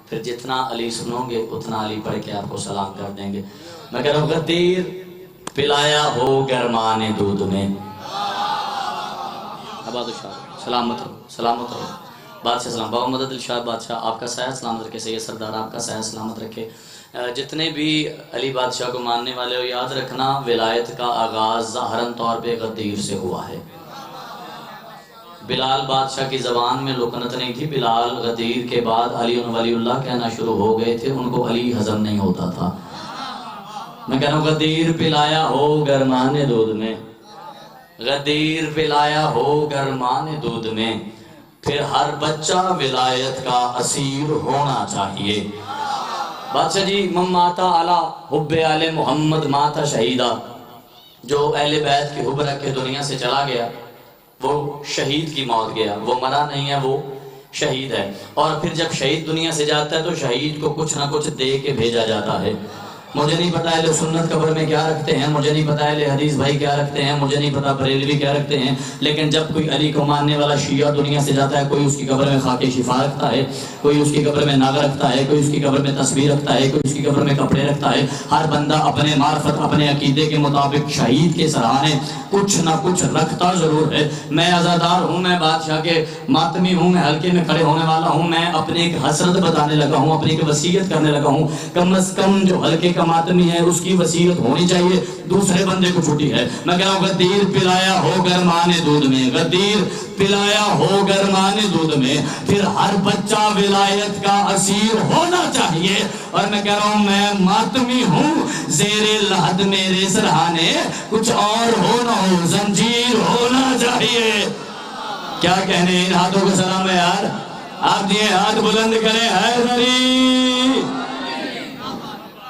پھر جتنا علی سنو گے اتنا علی پڑھ کے آپ کو سلام کر دیں گے. میں کہہ رہا ہوں غدیر پلایا ہو گرمان دودھ میں. آباد شاہ سلامت رہو، سلامت رہو. بادشاہ سلام. بابا مدد الشاہ بادشاہ آپ کا سایہ سلامت رکھے. سید سردار آپ کا سایہ سلامت رکھے. جتنے بھی علی بادشاہ کو ماننے والے ہو یاد رکھنا ولایت کا آغاز ظاہراً طور پہ غدیر سے ہوا ہے. بلال بادشاہ کی زبان میں لکنت نہیں تھی. بلال غدیر کے بعد علی ولی اللہ کہنا شروع ہو گئے تھے. ان کو علی ہضم نہیں ہوتا تھا. میں کہہ رہا ہوں غدیر پلایا ہو گرمان دودھ میں، غدیر پلایا ہو گرمان دودھ میں، پھر ہر بچہ ولایت کا اسیر ہونا چاہیے. بادشاہ جی من ماتا علی حب آل محمد ماتا شہیدہ، جو اہل بیت کی حب رکھ کے دنیا سے چلا گیا وہ شہید کی موت گیا. وہ مرا نہیں ہے، وہ شہید ہے. اور پھر جب شہید دنیا سے جاتا ہے تو شہید کو کچھ نہ کچھ دے کے بھیجا جاتا ہے. مجھے نہیں پتا اہل سنت قبر میں کیا رکھتے ہیں، مجھے نہیں پتا اہل حدیث بھائی کیا رکھتے ہیں، مجھے نہیں پتا بریلوی کیا رکھتے ہیں، لیکن جب کوئی علی کو ماننے والا شیعہ دنیا سے جاتا ہے، کوئی اس کی قبر میں خاک شفا رکھتا ہے، کوئی اس کی قبر میں ناگ رکھتا ہے، کوئی اس کی قبر میں تصویر رکھتا ہے، کوئی اس کی قبر میں کپڑے رکھتا ہے. ہر بندہ اپنے معرفت اپنے عقیدے کے مطابق شہید کے سرانے کچھ نہ کچھ رکھتا ضرور ہے. میں عزادار ہوں، میں بادشاہ کے ماتمی ہوں، میں حلقے میں کھڑے ہونے والا ہوں. میں اپنے ایک حسرت بتانے لگا ہوں، اپنی ایک وصیت کرنے لگا ہوں. کم از کم جو حلقے کا ماتمی ہے اس کی وصیت ہونی چاہیے، دوسرے بندے کو چھوٹی ہے. میں کہہ رہا ہوں غدیر پلایا ہو گرمان دودھ میں، غدیر پلایا ہو گرمان دودھ میں، پھر ہر بچہ ولایت کا اسیر ہونا چاہیے. اور میں کہہ رہا ہوں میں ماتمی ہوں، زیر لحد میرے سرہانے کچھ اور ہو نہ ہو زنجیر ہونا چاہیے. کیا کہنے ان ہاتھوں کو سلام ہے یار. آپ دیئے ہاتھ بلند کریں حیدری.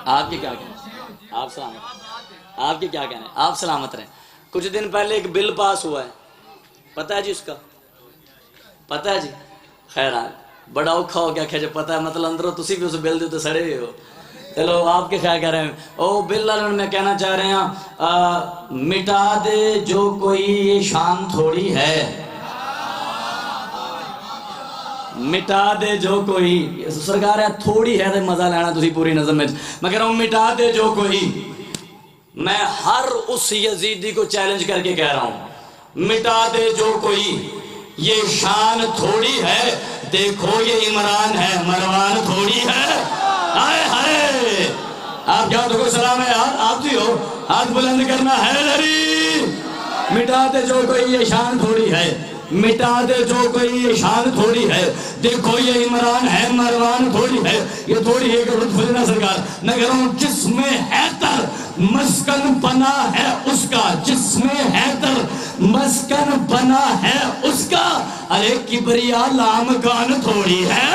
آپ کی کیا کہنے، آپ سلامت، آپ کی کیا کہنے، آپ سلامت رہیں. کچھ دن پہلے ایک بل پاس ہوا ہے، پتہ ہے جی اس کا، پتہ ہے جی. خیر بڑا اوکھا ہو گیا کہ جو پتہ ہے مطلب اندروں تسی بھی اس بل دے تو سڑے ہوئے ہو. چلو آپ کے خیال کہہ رہے ہیں او بل اللہ میں کہنا چاہ رہے ہیں مٹا دے جو کوئی یہ شان تھوڑی ہے، مٹا دے جو کوئی. سرکار ہے تھوڑی ہے تو مزہ لینا تسی پوری نظم میں. میں کہہ رہا ہوں مٹا دے جو کوئی. میں ہر اس یزیدی کو چیلنج کر کے کہہ رہا ہوں مٹا دے جو کوئی یہ شان تھوڑی ہے. دیکھو یہ عمران ہے مروان تھوڑی ہے. آئے ہائے آپ کیا تو کو سلام ہے یار. آپ جی ہو ہاتھ بلند کرنا ہے لری. مٹا دے جو کوئی یہ شان تھوڑی ہے، مٹا دے جو کوئی یہ شان تھوڑی ہے. دیکھو یہ عمران ہے مروان تھوڑی ہے. یہ تھوڑی ہے کہ لطف لینا سرکار. میں کہہ رہا ہوں جس میں حیدر مسکن بنا ہے اس کا، جس میں حیدر مسکن بنا ہے اس کا. ارے کبریا لام کان تھوڑی ہے.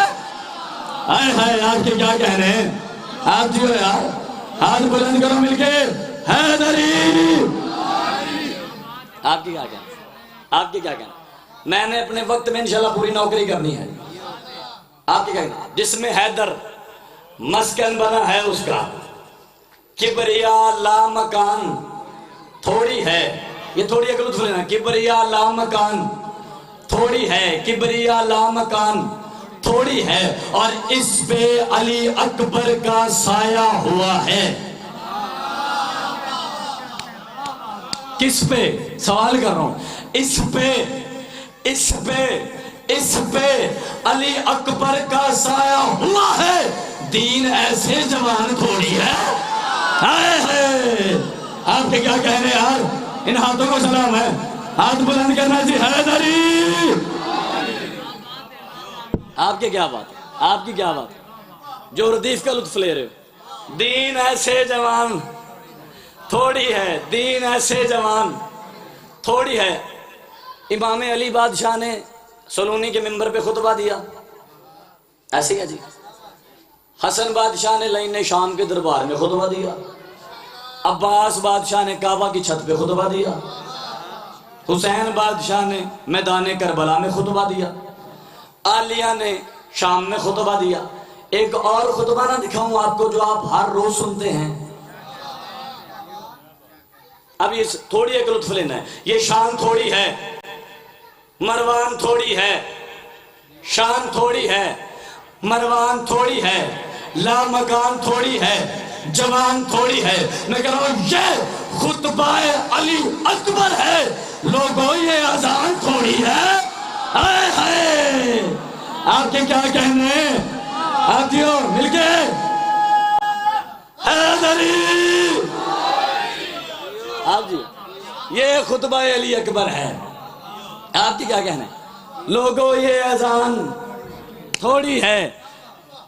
آئے ہائے آپ کے کیا کہنے ہیں. آپ جو یار ہاتھ بلند کرو مل کے حیدری. آپ کی کیا کہنا، آپ کی کیا کہنا. میں نے اپنے وقت میں انشاءاللہ پوری نوکری کرنی ہے. آپ کی کیا کہنا. جس میں حیدر مسکن بنا ہے اس کا، کبریا لا مکان تھوڑی ہے. یہ تھوڑی ایک لطف لینا. کبریا لا مکان تھوڑی ہے، کبریا لا مکان تھوڑی ہے. اور اس پہ علی اکبر کا سایہ ہوا ہے. کس پہ سوال کر رہا ہوں. اس پہ اس پہ اس پہ علی اکبر کا سایہ ہوا ہے. دین ایسے جوان تھوڑی ہے. آپ کے کیا کہنے یار. ان ہاتھوں کو سلام ہے. ہاتھ بلند کرنا جی حیدری. آپ کے کیا بات، آپ کی کیا بات جو ردیف کا لطف لے رہے ہو. دین ایسے جوان تھوڑی ہے، دین ایسے جوان تھوڑی ہے. امام علی بادشاہ نے سلونی کے منبر پہ خطبہ دیا، ایسے ہے جی. حسن بادشاہ نے لین شام کے دربار میں خطبہ دیا. عباس بادشاہ نے کعبہ کی چھت پہ خطبہ دیا. حسین بادشاہ نے میدان کربلا میں خطبہ دیا. عالیہ نے شام میں خطبہ دیا. ایک اور خطبہ نہ دکھاؤں آپ کو جو آپ ہر روز سنتے ہیں. اب یہ تھوڑی ایک لطف لینا ہے. یہ شان تھوڑی ہے، مروان تھوڑی ہے، شان تھوڑی ہے. مروان تھوڑی ہے، لامکان تھوڑی ہے، جوان تھوڑی ہے. میں کہہ رہا ہوں یہ خطبہ علی اکبر ہے. لوگوں یہ اذان تھوڑی ہے. ہائے ہائے آپ کے کیا کہنے ہیں؟ آپ دیو مل کے حیدری. آپ جی یہ خطبہ علی اکبر ہے. آپ کی کیا کہنا ہے؟ لوگوں یہ اذان تھوڑی ہے.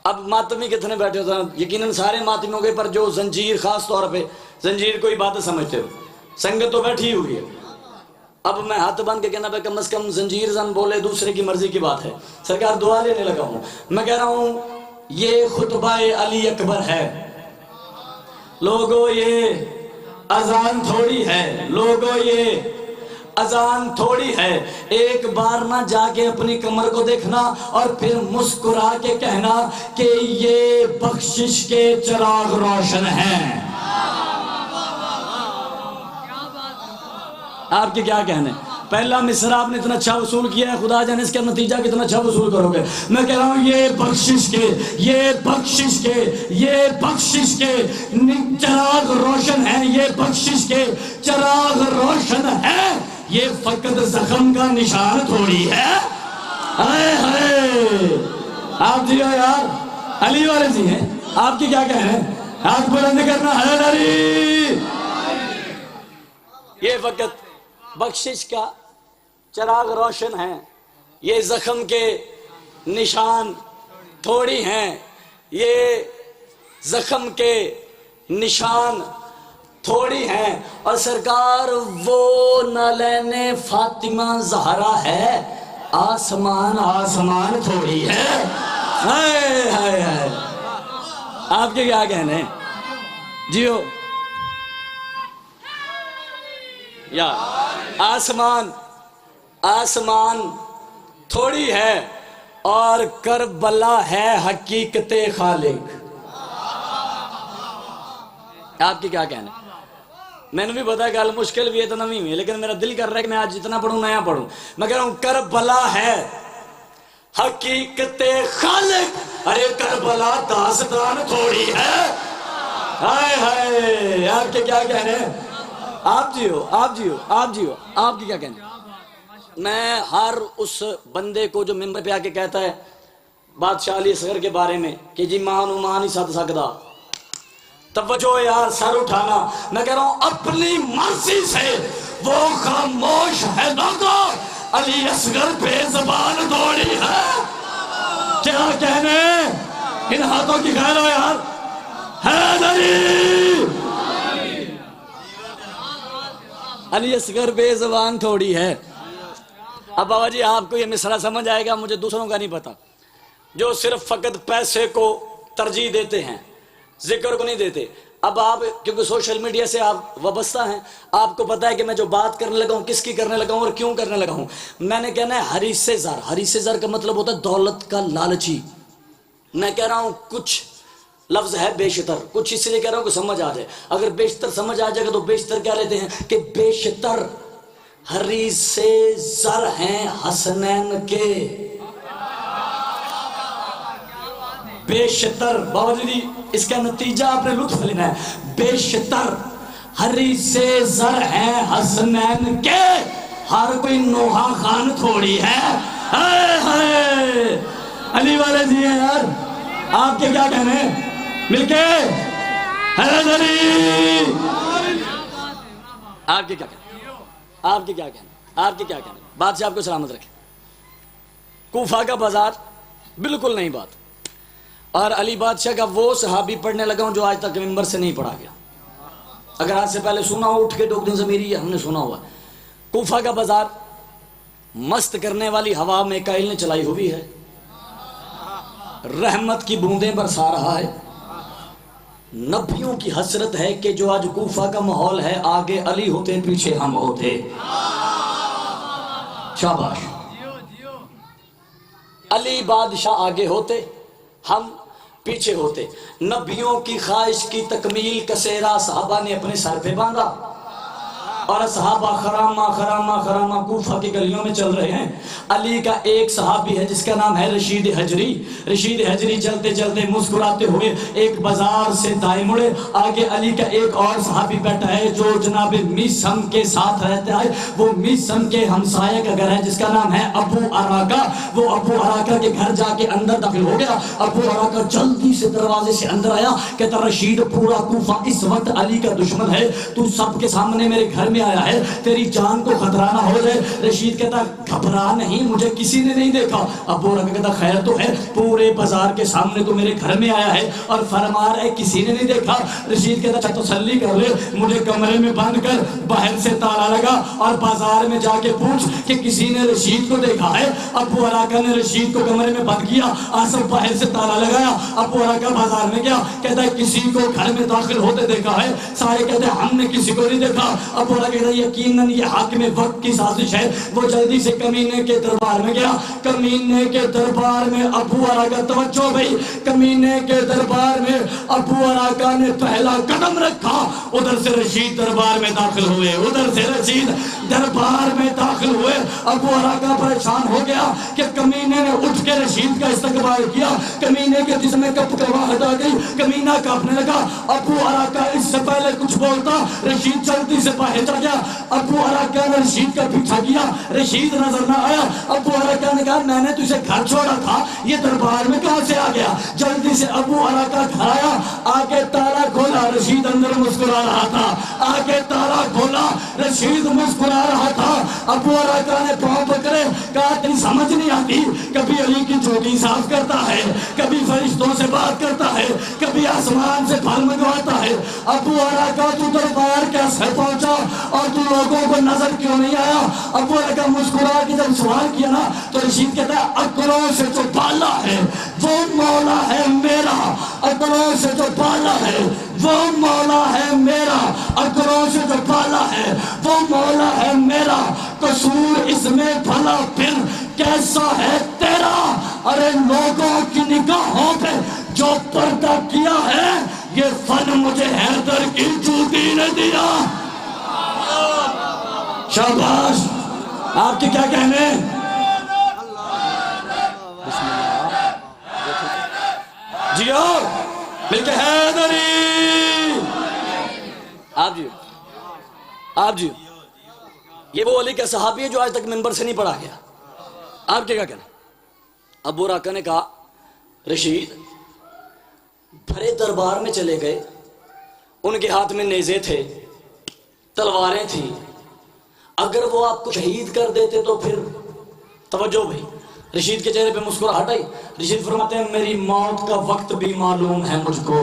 اب ماتمی کتنے بیٹھے ہوتے ہیں؟ یقیناً سارے ماتمیوں کے پر جو زنجیر خاص طور پہ زنجیر کو عبادت سمجھتے ہو، سنگت تو بیٹھی ہوئی ہے. اب میں ہاتھ باندھ کے کہنا پہ کم از کم زنجیر زن بولے دوسرے کی مرضی کی بات ہے. سرکار دعا لینے لگا ہوں. میں کہہ رہا ہوں یہ خطبہ علی اکبر ہے. لوگوں یہ اذان تھوڑی ہے. لوگوں یہ اذان تھوڑی ہے. ایک بار نہ جا کے اپنی کمر کو دیکھنا اور پھر مسکرا کے کہنا کہ یہ بخشش کے چراغ روشن ہیں. آپ کے کیا کہنے؟ پہلا مصرع آپ نے اتنا اچھا وصول کیا ہے، خدا جانے اس کا نتیجہ کتنا اچھا وصول کرو گے. میں کہہ رہا ہوں یہ بخشش کے چراغ روشن ہیں. یہ بخشش کے چراغ روشن ہے. یہ فقط زخم کا نشان تھوڑی ہے. ہائے ہائے آپ جی ہو یار، علی والے جی ہیں. آپ کی کیا کہنے؟ ہاتھ بلند کرنا ہے علی. یہ فقط بخشش کا چراغ روشن ہے. یہ زخم کے نشان تھوڑی ہیں. یہ زخم کے نشان تھوڑی ہیں. اور سرکار وہ نالین فاطمہ زہرا ہے. آسمان تھوڑی ہے. ہائے ہائے ہائے آپ کے کیا کہنے جیو یا آسمان تھوڑی ہے اور کربلا ہے حقیقت خالق. آپ کی کیا کہنا؟ میں نے بھی پتا گل مشکل بھی ہے اتنا نہیں ہے، لیکن میرا دل کر رہا ہے کہ میں آج جتنا پڑھوں نیا پڑھوں. میں کہہ رہا ہوں کربلا ہے حقیقت خالق. ارے کربلا داستان تھوڑی ہے. ہائے ہائے آپ کے کیا کہنے؟ آپ جی ہو آپ کی کیا کہنے؟ میں ہر اس بندے کو جو ممبر پہ آ کے کہتا ہے بادشاہ علی اصغر کے بارے میں کہ جی مان نہیں سکتا، توجہ یار سر اٹھانا. میں کہہ رہا ہوں اپنی مرضی سے وہ خاموش ہے. لوگوں علی اصغر بے زبان دوڑی ہے. کیا کہنے؟ ان ہاتھوں کی خیر ہو یار. حیدری علی اصغر بے زبان تھوڑی ہے. اب بابا جی آپ کو یہ مصرع سمجھ آئے گا، مجھے دوسروں کا نہیں پتا، جو صرف فقط پیسے کو ترجیح دیتے ہیں، ذکر کو نہیں دیتے. اب آپ کیونکہ سوشل میڈیا سے آپ وابستہ ہیں، آپ کو پتا ہے کہ میں جو بات کرنے لگا ہوں کس کی کرنے لگا ہوں اور کیوں کرنے لگا ہوں. میں نے کہنا ہے حریص زر. حریص زر کا مطلب ہوتا ہے دولت کا لالچی. میں کہہ رہا ہوں کچھ لفظ ہے بیشتر، کچھ اس لیے کہہ رہا ہوں کہ سمجھ آ جائے. اگر بیشتر سمجھ آ جائے گا تو بیشتر کیا لیتے ہیں کہ بیشتر حریص زر ہیں حسنین کے. بیشتر بابا جی اس کا نتیجہ آپ نے لطف لینا ہے. بیشتر حریص زر ہیں حسنین کے. ہر کوئی نوحہ خان تھوڑی ہے. ہائے ہائے علی والے جی ہیں یار. آپ کے کیا کہنے مل کے حیدری؟ آپ کے کیا کہنے؟ آپ کے کیا کہنے؟ آپ کے کیا کہنے؟ بادشاہ آپ کو سلامت رکھے. کوفہ کا بازار بالکل نہیں بات. اور علی بادشاہ کا وہ صحابی پڑھنے لگا ہوں جو آج تک ممبر سے نہیں پڑھا گیا. اگر آج سے پہلے سنا ہو اٹھ کے ڈوک دن ضمیری ہم نے سنا ہوا. کوفہ کا بازار مست کرنے والی ہوا میکائیل نے چلائی ہوئی ہے. رحمت کی بوندیں برسا رہا ہے. نبیوں کی حسرت ہے کہ جو آج کوفہ کا ماحول ہے آگے علی ہوتے پیچھے ہم ہوتے. شاباش. علی بادشاہ آگے ہوتے ہم پیچھے ہوتے. نبیوں کی خواہش کی تکمیل کا سہرا صحابہ نے اپنے سر پہ باندھا. اور صحابہ خراما خراما خراما کوفہ کی گلیوں میں چل رہے ہیں. علی کا ایک صحابی ہے جس کا نام ہے رشید حجری. رشید حجری چلتے چلتے مسکراتے ہوئے ایک بازار سے دائیں مڑے. آگے علی کا ایک اور صحابی بیٹھا ہے جو جناب میسم کے ساتھ رہتا ہے. وہ میسم کے ہمسائے کا گھر ہے جس کا نام ہے ابو اراکا. وہ ابو اراکا کے گھر جا کے اندر داخل ہو گیا. ابو اراکا جلدی سے دروازے سے اندر آیا. کہتا رشید پورا کوفہ اس وقت علی کا دشمن ہے, تو سب کے سامنے میرے گھر میں آیا ہے, تیری جان کو خطرہ نہ ہو جائے. رشید کہتا گھبرا نہیں, مجھے کسی نے نہیں دیکھا. ابو اراکا کہتا خیر تو ہے, پورے بازار کے سامنے تو میرے گھر میں آیا ہے اور فرما رہا ہے کسی نے نہیں دیکھا. رشید کہتا اچھا تسلی کر لے, مجھے کمرے میں بند کر, باہر سے تالا لگا اور بازار میں جا کے پوچھ کہ کسی نے رشید کو دیکھا ہے. ابو اراکا نے رشید کو کمرے میں بند کیا, آصف باہر سے تالا لگایا. ابو اراکا بازار میں گیا, کہتا ہے کسی کو گھر میں داخل ہوتے دیکھا ہے؟ سارے کہتے ہیں ہم نے کسی کو نہیں دیکھا. ابو اراکا کہتا ہے یقیناً یہ حاکم وقت کی سازش ہے. وہ جلدی سے کمینے کے دربار میں گیا. کمینے کے دربار میں ابو اراکا, توجہ بھائی, کمینے کے دربار میں ابو اراکا نے پہلا قدم رکھا. ادھر سے رشید دربار میں داخل ہوئے, ادھر سے رشید دربار میں داخل ہوئے. ابو اراکا پریشان ہو گیا کہ کمینے نے اٹھ کے رشید کا استقبال کیا. کمینے کے جسم میں کپ کرواہٹ آ گئی, کمینہ کانپنے لگا. ابو اراکا اس سے پہلے کچھ بولتا, رشید جلدی سے باہر چڑھ گیا. ابو اراکا نے رشید کا پیچھا کیا, رشید نظر نہ آیا. ابو اراکا نے کہا میں نے تجھے گھر چھوڑا تھا, یہ دربار میں کہاں سے آ گیا؟ جلدی سے ابو اراکا گھر آیا, آگے تالا کھولا, رشید اندر مسکرا رہا تھا. آگے تالا کھولا, رشید مسکرا رہا تھا. ابو اراکا نے پاؤں پکڑے, کہا تیری سمجھ نہیں آتی, کبھی علی کی چوٹی صاف کرتا ہے, کبھی فرشتوں سے بات کرتا ہے, کبھی آسمان سے پھل منگواتا ہے. ابو اراکا تو دربار کیسے پہنچا اور تو لوگوں کو نظر کیوں نہیں آیا؟ ابو اراکا مسکرا کے جب سوال کیا نا تو رشید کہتا ہے عقلوں سے جو بالا ہے وہ مولا ہے میرا. عقلوں سے جو بالا ہے وہ مولا ہے میرا. عقلوں سے جو بالا ہے وہ مولا ہے میرا. قصور اس میں بھلا پھر کیسا ہے تیرا؟ ارے لوگوں کی نگاہوں پہ جو پردہ کیا ہے یہ فن مجھے حیدر کی چوٹی نے دیا. شاباش, آپ کے کیا کہنے؟ جی اور مل کے حیدری. آپ جی, آپ جی, یہ وہ علی کا صحابی ہے جو آج تک منبر سے نہیں پڑھا گیا. آپ کے کیا کہنا؟ ابو اراکا نے کہا رشید بھرے دربار میں چلے گئے, ان کے ہاتھ میں نیزے تھے, تلواریں تھیں, اگر وہ آپ کو شہید کر دیتے تو پھر. توجہ بھائی, رشید کے چہرے پہ مسکراہٹ آئی. رشید فرماتے ہیں میری موت کا وقت بھی معلوم ہے مجھ کو.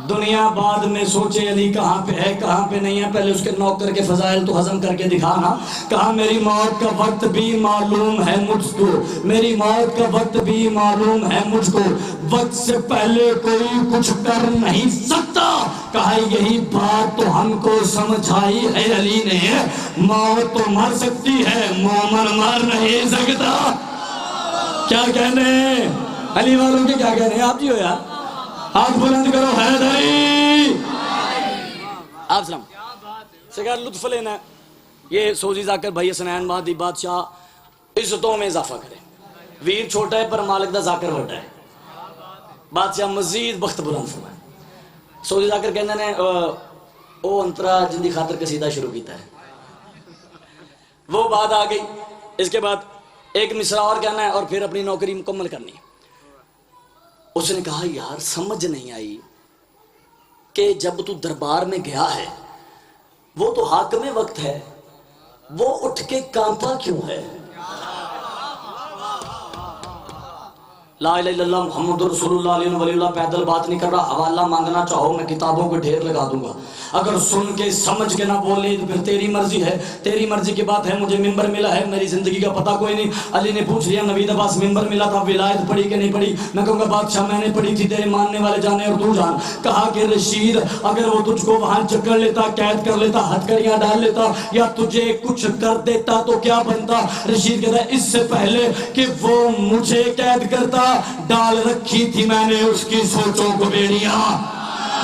دنیا بعد میں سوچے علی کہاں پہ ہے کہاں پہ نہیں ہے, پہلے اس کے نوکر کے فضائل تو ہضم کر کے دکھانا. کہا میری موت کا وقت بھی معلوم ہے مجھ کو, میری موت کا وقت بھی معلوم ہے مجھ کو, وقت سے پہلے کوئی کچھ کر نہیں سکتا. کہا یہی بات تو ہم کو سمجھائی ہے علی نے, موت تو مر سکتی ہے, مومن مر نہیں سکتا. کیا کہنے علی والوں کے, کیا کہنے آپ جی ہو یار؟ ہاتھ بلند کرو حیدری. آپ سلام سکار لطف لینا. یہ سوزی ذاکر بھائی حسنین مہدی بادشاہ عزتوں میں اضافہ کرے. ویر چھوٹا ہے پر مالک دا ذاکر بڑا ہے. بادشاہ مزید بخت بلند فرمائے. سوزی ذاکر کہنے نے او انترا جن دی خاطر قصیدہ شروع کیتا ہے. وہ بات آ گئی. اس کے بعد ایک مصرع اور کہنا ہے اور پھر اپنی نوکری مکمل کرنی ہے. اس نے کہا یار سمجھ نہیں آئی کہ جب تو دربار میں گیا ہے, وہ تو حاکم وقت ہے, وہ اٹھ کے کانپا کیوں ہے؟ لا الہ الا اللہ محمد رسول اللہ علیہ ولی اللہ. پیدل بات نہیں کر رہا, حوالہ مانگنا چاہو میں کتابوں کو ڈھیر لگا دوں گا. اگر سن کے سمجھ کے نہ بولے تو پھر تیری مرضی ہے, تیری مرضی کی بات ہے. مجھے ممبر ملا ہے, میری زندگی کا پتہ کوئی نہیں. علی نے پوچھ لیا نوید عباس ممبر ملا تھا, ولایت پڑھی کہ نہیں پڑھی؟ میں کہوں گا بادشاہ میں نے پڑھی تھی, تیرے ماننے والے جانے اور تو جان. کہا کہ رشید اگر وہ تجھ کو وہاں جکڑ لیتا, قید کر لیتا, ہتھکڑیاں ڈال لیتا یا تجھے کچھ کر دیتا تو کیا بنتا؟ رشید کہتا ہے اس سے پہلے کہ وہ مجھے قید کرتا ڈال رکھی تھی میں نے اس کی سوچوں کو بیڑیاں.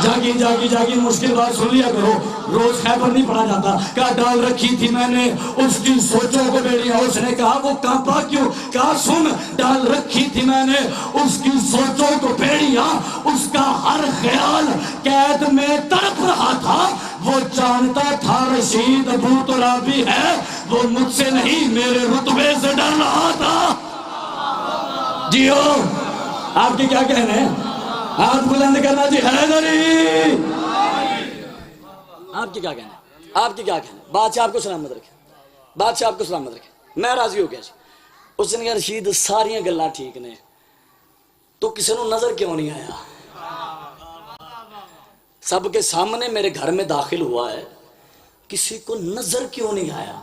جاگی مشکل بات سن لیا کرو، روز خیبر نہیں پڑھا جاتا. کہا ڈال رکھی تھی میں نے اس کی سوچوں کو بیڑیاں. اس نے کہا وہ کانپا کیوں؟ کہا سن، ڈال رکھی تھی میں نے اس کی سوچوں کو بیڑیاں، اس کا ہر خیال قید میں تڑپ رہا تھا. وہ جانتا تھا رشید ابو ترابی ہے، وہ مجھ سے نہیں میرے رتبے سے ڈر رہا تھا. جیو آپ کے کیا کہنے ہیں؟ ہاتھ بلند کرنا جی. حیدری آپ کی کیا کہنا ہے؟ آپ کی کیا کہنا ہے؟ بادشاہ آپ کو سلامت رکھے، بادشاہ آپ کو سلامت رکھے. میں راضی ہو گیا جی. اس نے کہا رشید ساریاں گلاں ٹھیک نے، تو کسی نو نظر کیوں نہیں آیا؟ سب کے سامنے میرے گھر میں داخل ہوا ہے، کسی کو نظر کیوں نہیں آیا؟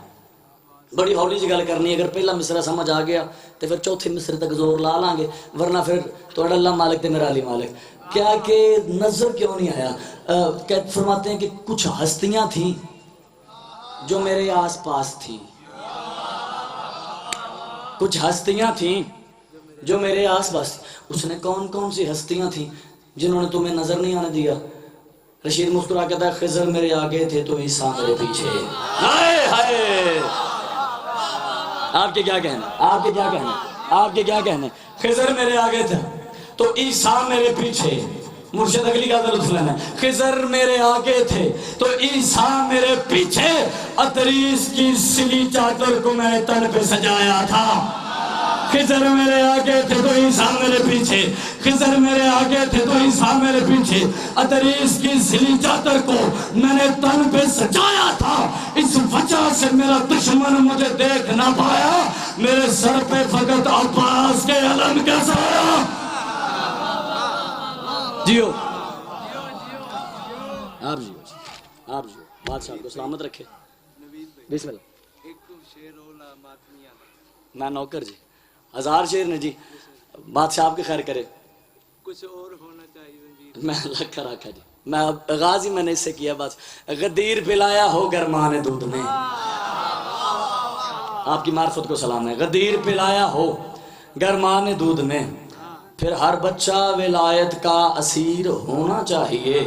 بڑی ہولی جی گل کرنی. اگر پہلا مصرع سمجھ آ گیا تو پھر چوتھے مصرے تک زور لا لیں گے، ورنہ پھر تھوڑا اللہ مالک تے میرا علی مالک. کیا کہ نظر کیوں نہیں آیا؟ فرماتے ہیں کہ کچھ ہستیاں تھیں جو میرے آس پاس تھیں. کچھ ہستیاں تھیں جو میرے آس پاس تھیں. اس نے کون کون سی ہستیاں تھیں جنہوں نے تمہیں نظر نہیں آنے دیا؟ رشید مسکرا کہتا ہے خضر میرے آگے تھے تو عیسیٰ میرے پیچھے. ہائے ہائے آپ کے کیا کہنا؟ آپ کے کیا کہنا؟ آپ کے کیا کہنا؟ خضر میرے آگے تھا تو عیسیٰ میرے پیچھے. مرشد اگلی کا لطف لینا. خضر میرے آگے تھے تو عیسیٰ میرے پیچھے. ادریس کی سلی چادر کو میں نے تن پہ سجایا تھا. خضر میرے آگے تھے تو عیسیٰ میرے پیچھے. خضر میرے آگے تھے تو عیسیٰ میرے پیچھے. ادریس کی سلی چادر کو میں نے تن پہ سجایا تھا. اس وجہ سے میرا دشمن مجھے دیکھ نہ پایا. میرے سر پہ فقط عباس کے علم کا سایہ. جیو آپ جیو آپ جیو. بادشاہ کو سلامت رکھے. بسم اللہ. میں نوکر جی. 1000 شیر نے جی. بادشاہ آپ کی خیر کرے. کچھ اور ہونا چاہیے جی. میں لکھ کر رکھا جی. میں آغاز ہی میں نے اس سے کیا. بات غدیر پلایا ہو گرمان دودھ میں. آپ کی معرفت کو سلام ہے. غدیر پلایا ہو گرمان دودھ میں، پھر ہر بچہ ولایت کا اسیر ہونا چاہیے.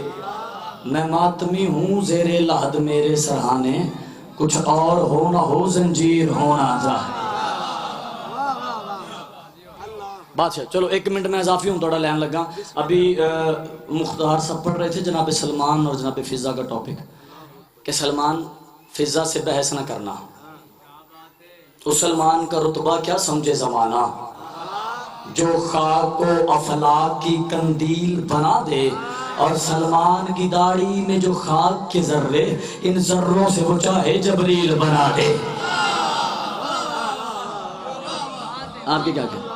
میں ماتمی ہوں زیر لحد میرے سرہانے، کچھ اور ہو نہ ہو زنجیر ہونا چاہیے. بادشاہ چلو 1 منٹ میں اضافی ہوں، تھوڑا لین لگا. ابھی مختار سب پڑھ رہے تھے جناب سلمان اور جناب فضا کا ٹاپک کہ سلمان فضا سے بحث نہ کرنا. تو سلمان کا رتبہ کیا سمجھے زمانہ، جو خاک کو افلاک کی قندیل بنا دے، اور سلمان کی داڑھی میں جو خاک کے ذرے، ان ذروں سے وہ چاہے جبریل بنا دے. آپ کے کیا کہتے ہیں؟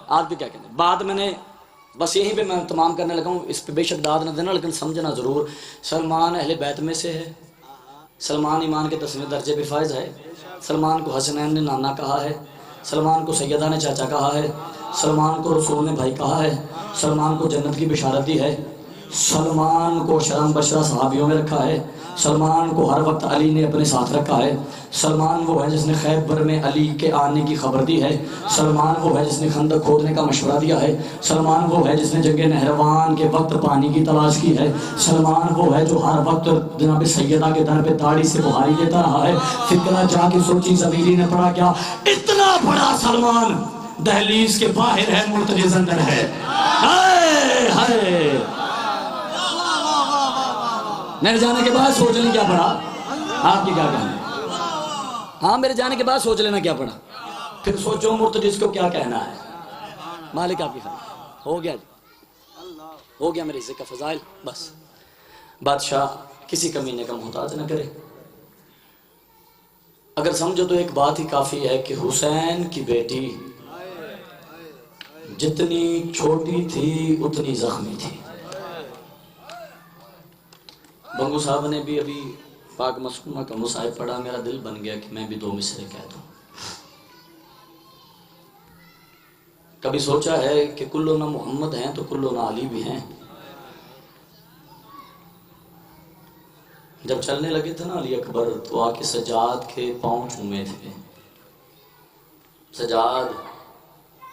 آپ کے کیا کہتے ہیں؟ بات میں نے بس یہیں پہ میں تمام کرنے لگا ہوں. اس پہ بے شک داد نہ دینا لیکن سمجھنا ضرور. سلمان اہل بیت میں سے ہے. سلمان ایمان کے 10ویں درجے پہ فائز ہے. سلمان کو حسنین نے نانا کہا ہے. سلمان کو سیدہ نے چاچا کہا ہے. سلمان کو رسول نے بھائی کہا ہے. سلمان کو جنت کی بشارت دی ہے. سلمان کو شرم بشرہ صحابیوں میں رکھا ہے. سلمان کو ہر وقت علی نے اپنے ساتھ رکھا ہے. سلمان وہ ہے جس نے خیبر میں علی کے آنے کی خبر دی ہے. سلمان وہ ہے جس نے خندق کھودنے کا مشورہ دیا ہے. سلمان وہ ہے جس نے جنگ نہروان کے وقت پانی کی تلاش کی ہے. سلمان وہ ہے جو ہر وقت جناب سیدہ کے در پہ داڑھی سے بخاری دیتا رہا ہے. فکرہ جا کے سوچی زمینی نے پڑھا کیا، اتنا بڑا سلمان دہلیز کے باہر ہے، مرتجز اندر ہے. ہائے ہائے. میرے جانے کے بعد سوچ لیں کیا پڑھا. آپ کی کیا کہنا؟ ہاں میرے جانے کے بعد سوچ لینا کیا پڑھا، پھر سوچو مرتجز کو کیا کہنا ہے. مالک آپ کی خیر. ہو گیا جی، ہو گیا میرے عزت کا فضائل. بس بادشاہ کسی کمینے کا محتاج نہ کرے. اگر سمجھو تو ایک بات ہی کافی ہے کہ حسین کی بیٹی جتنی چھوٹی تھی اتنی زخمی تھی. بنگو صاحب نے بھی ابھی پاک مسکونہ کا مصائب پڑھا. میرا دل بن گیا کہ میں بھی 2 مصرے کہہ دوں. کبھی سوچا ہے کہ کلنا محمد ہیں تو کلنا علی بھی ہیں. جب چلنے لگے تھے نا علی اکبر تو آ کے سجاد کے پاؤں چومے تھے. سجاد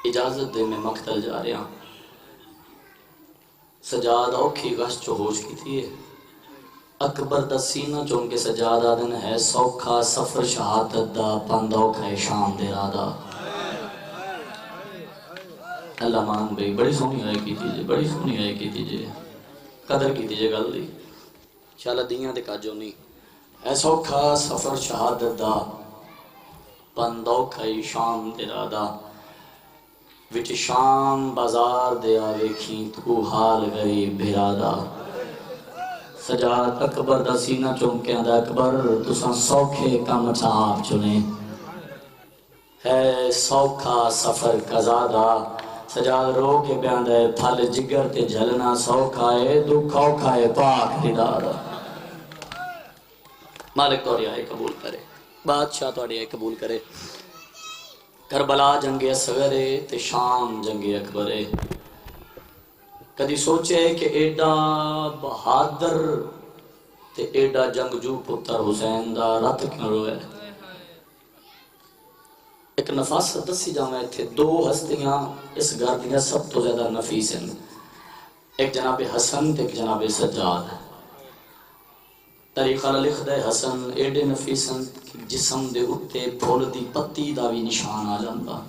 اجازت دے میں مقتل جا رہا. سجاد اوکھی گش چو ہوش کی تھی اکبر دا سینہ چون کے سجاد آدن ہے سوکھا سفر شہادت دا پند اوکھا ہے شام دے رادا. اللہ مان بھئی بڑی سونی آئے کی تیجے، بڑی سونی آئے کی تیجے، قدر کی تیجے گل دی انشاءاللہ دیاں دے کاجو نہیں. ہے سوکھا سفر شہادت دا پند اوکھا ہے شام دے رادا وچ شام بازار دے آویکھیں تو حال غریب بھرادا. سجاد اکبر دا سینہ چونکے دا اکبر تساں سوکھے کم چاپ چنے ہے سوکھا سفر قضا. سجاد رو کے بیان ہے پھل جگر تے جھلنا سوکھا ہے دکھ اوکھا ہے پاک ہدارا. مالک تو آئے قبول کرے، بادشاہ تو آئے قبول کرے. کربلا جنگ اصغر تے شام جنگ اکبر. کدی سوچے کہ ایڈا بہادر تے ایڈا جنگجو پتر حسین دا رت کیوں روئے. ایک نفاست دسی جاویں تھے دو ہستیاں اس گھر دیا سب تو زیادہ نفیس ہیں، ایک جناب حسن تے ایک جناب سجاد. طریقہ لکھ دے حسن ایڈے نفیسن جسم دے اتے پھول دی پتی دا بھی نشان آ جاندا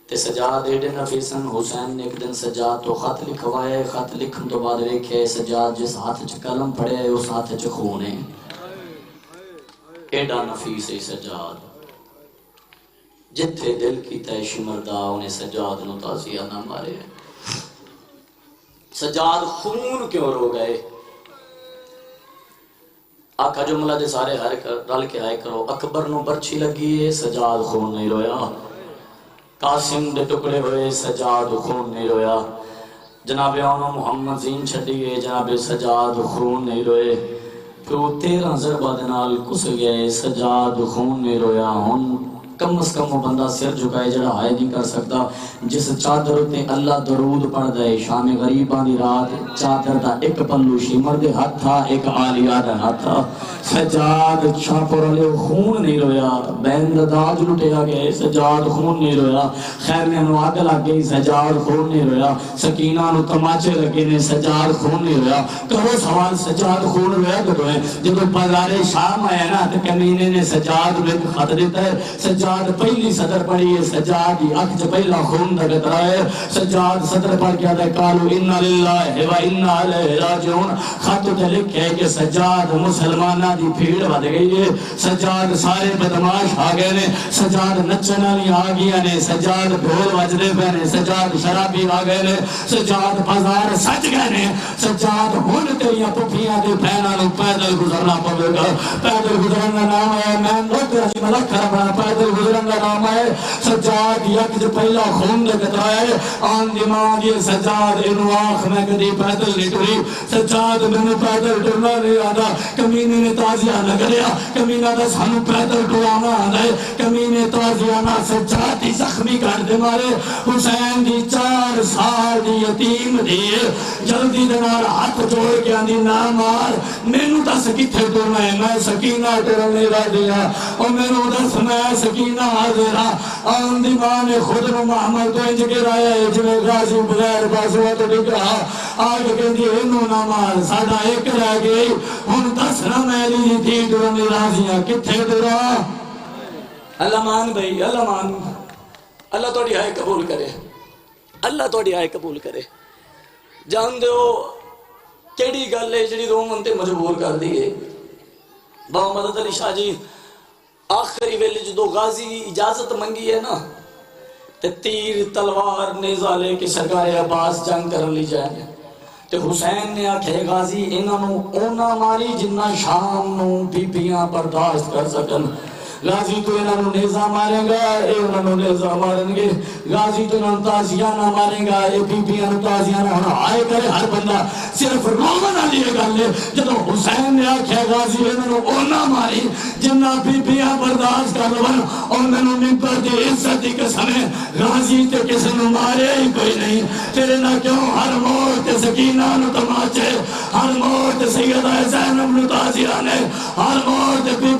تے سجاد ایڈے نفیسن. حسین نے ایک دن سجاد تو خط لکھوائے، خط لکھن تو بعد ویکھے سجاد جس ہاتھ چ قلم پڑے ہے اس ہاتھ چ خون ہے. ایڈا نفیس ہے سجاد، جتھے دل کی تیش مردہ انہیں سجاد نو تازیہ نہ مارے. سجاد خون کیوں رو گئے؟ آقا جملہ دے سارے ہر رل کے آئے کرو. اکبر نو برچھی لگی ہے سجاد خون نہیں رویا. قاسم دے ٹکڑے ہوئے سجاد خون نہیں رویا. جناب آنا محمد زین چھڑی گئے جناب سجاد خون نہیں روئے. پھر 13 ضربہ دنال کس گئے سجاد خون نہیں رویا. ہن کم از کم وہ بندہ سر جھکائے جڑا ہائے نہیں کر سکتا. جس چادر تے اللہ درود پڑھ دے شام غریباں دی رات چادر دا ایک پلو شمر دے ہاتھ تھا ایک عالیہ دا ہاتھ تھا. سجاد چھاپر لے خون نہیں رویا. بین داج لٹیا گئے سجاد خون نہیں رویا. خیر میں نو آگ لگ گئی سجاد خون نہیں رویا. سکینہ نو تماچے لگے نے سجاد خون نہیں رویا. کرو سوال سجاد خون رویا کدو ہے؟ جب بازار شام آیا نا تو کمینے نے سجاد کو ایک خط دیتا ہے. سجاد پہلی صدر پڑھی ہے سجاد ہی اکھ چ پہلا خون دا قطرہ ہے. سجاد صدر پڑھ کے آدھا قالوا انا للہ و انا الیہ راجعون. خط تے لکھے ہے کہ سجاد مسلمانہ دی بھیڑ ود گئی ہے. سجاد سارے بدماش آ گئے نے. سجاد نچن والی آ گیا نے. سجاد ڈھول وجدے پے نے. سجاد شرابی آ گئے نے. سجاد بازار سج گئے نے. سجاد ہن تیریاں پھپھیاں دے بہناں نوں پیدل گزرنا پوے گا. پیدل گزرن دا نام ہے میں نوکر ملک کرنا پیدل گزرن دا نام ہے. سجاد یک جو پہلا خون دے قطرہ ہے. آن دماغ یہ سجاد انو آنکھ میں کدی پیدل نہیں ٹری. سجاد میں نے پیدل ٹرنا نہیں آدھا. کمینے نے تازیہ نہ کریا. کمینہ دا سانو پیدل ٹرانا آدھا ہے. کمینے تازیہ نہ سجاد دی زخمی کر دے مارے. حسین دی 4 سال دی یتیم دی جلدی دنار ہاتھ جوڑ کے آندی نہ مار. مینو دس کتھے ٹرنا ہے میں سکینہ ٹرنے را دیا. اور مینو دس میں سکینہ حاضرہ. آن دی ماں نے خود نو محمد تو انج گرایا ہے جویں غازی بغیر بازوہ تو ڈگ رہا. آگے کہندی انو نہ مار ساڈا ایک رہ گئی. ہن دس نہ میری دی تھی ٹرنے راضیاں کتھے ٹرا. اللہ مان بھائی اللہ مان. اللہ توڑی آئے قبول کرے. اللہ توڑی آئے قبول کرے. جان دیو کیڑی گل ہے جڑی رومن تے مجبور کر دیئے. بابا مدد علی شاہ جی آخری ویلے جدو غازی اجازت منگی ہے نا تے تیر تلوار نیزہ لے کے سرکار عباس جنگ کر لی جائے. تے حسین نے آکھے غازی انہاں نو اونا ماری جنہ شام نو بی بیاں برداشت کر سکن. غازی تو انہاں نو نیزہ مارے گا اے انہاں نو نیزہ مارن گے. غازی تو انہاں تازیہ نہ مارے گا اے بی بیاں نو تازیہ نہ ہونا. آئے کرے ہر بندہ صرف رومن علی گل ہے. جدو حسین نے آکھیا غازی انہاں نو اونا ماری جنہ بی بیاں برداشت کر لون. اور میں نو ممبر دی عزت دی قسم ہے غازی تے کسی نو مارے ہی کوئی نہیں. تیرے نہ کیوں ہر موڑ تے سکینہ نو تماچے. ہر موڑ تے سیدہ زینب نو تازیہ نے. ہر موڑ تے بی